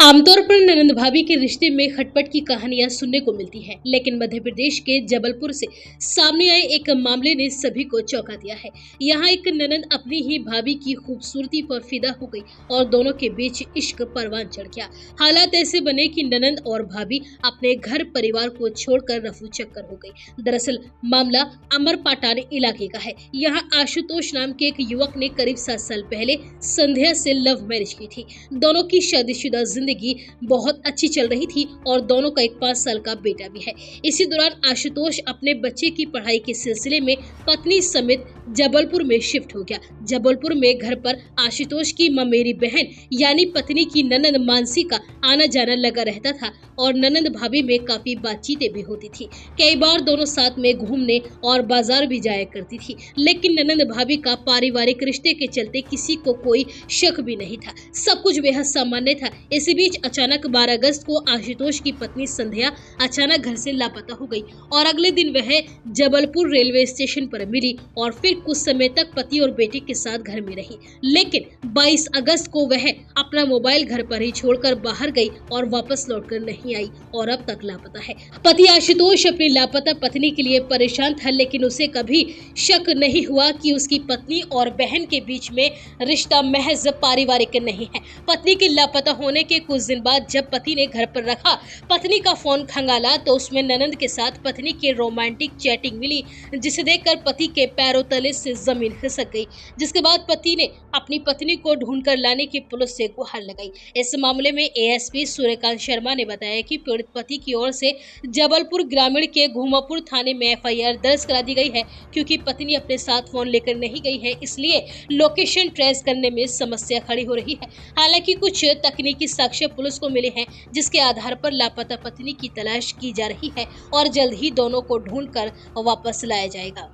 आमतौर पर ननंद भाभी के रिश्ते में खटपट की कहानियां सुनने को मिलती हैं, लेकिन मध्य प्रदेश के जबलपुर से सामने आए एक मामले ने सभी को चौंका दिया है। यहाँ एक ननंद अपनी ही भाभी की खूबसूरती पर फिदा हो गई और दोनों के बीच इश्क परवान चढ़ गया। हालात ऐसे बने कि ननंद और भाभी अपने घर परिवार को छोड़कर रफू चक्कर हो गई। दरअसल मामला अमरपाटन इलाके का है। यहाँ आशुतोष नाम के एक युवक ने करीब 7 साल पहले संध्या से लव मैरिज की थी। दोनों की शादीशुदा जिंदगी बहुत अच्छी चल रही थी और दोनों का एक 5 साल का बेटा भी है। इसी दौरान आशुतोष अपने बच्चे की पढ़ाई के सिलसिले में पत्नी समेत जबलपुर में शिफ्ट हो गया। जबलपुर में घर पर आशुतोष की ममेरी बहन यानी पत्नी की ननंद मानसी का आना जाना लगा रहता था और ननंद भाभी में काफी बातचीतें भी होती थी। कई बार दोनों साथ में घूमने और बाजार भी जाया करती थी, लेकिन ननंद भाभी का पारिवारिक रिश्ते के चलते किसी को कोई शक भी नहीं था। सब कुछ बेहद सामान्य था। इसी बीच अचानक 12 अगस्त को आशुतोष की पत्नी संध्या अचानक घर से लापता हो गई और अगले दिन वह जबलपुर रेलवे स्टेशन पर मिली और फिर कुछ समय तक पति और बेटे के साथ घर में रही। लेकिन 22 अगस्त को वह अपना मोबाइल घर पर ही छोड़कर बाहर गई और वापस लौटकर नहीं आई और अब तक लापता है। पति आशुतोष अपनी लापता पत्नी के लिए परेशान था, लेकिन उसे कभी शक नहीं हुआ कि उसकी पत्नी और बहन के बीच में रिश्ता महज पारिवारिक नहीं है। पत्नी के लापता होने के कुछ दिन बाद जब पति ने घर पर रखा पत्नी का फोन खंगाला तो उसमें ननंद के साथ पत्नी की रोमांटिक चैटिंग मिली, जिसे देखकर पति के पैरों तले से जमीन खिसक गई। जिसके बाद पति ने अपनी पत्नी को ढूंढकर लाने की पुलिस से गुहार लगाई। इस मामले में एएसपी सूर्यकांत शर्मा ने बताया कि पीड़ित पति की ओर से जबलपुर ग्रामीण के घूमापुर थाने में एफआईआर दर्ज करा दी गई है, क्योंकि पत्नी अपने साथ फोन लेकर नहीं गई है, इसलिए लोकेशन ट्रेस करने में समस्या खड़ी हो रही है। हालांकि कुछ तकनीकी साक्ष्य पुलिस को मिले हैं, जिसके आधार पर लापता पत्नी की तलाश की जा रही है और जल्द ही दोनों को ढूंढकर वापस लाया जाएगा।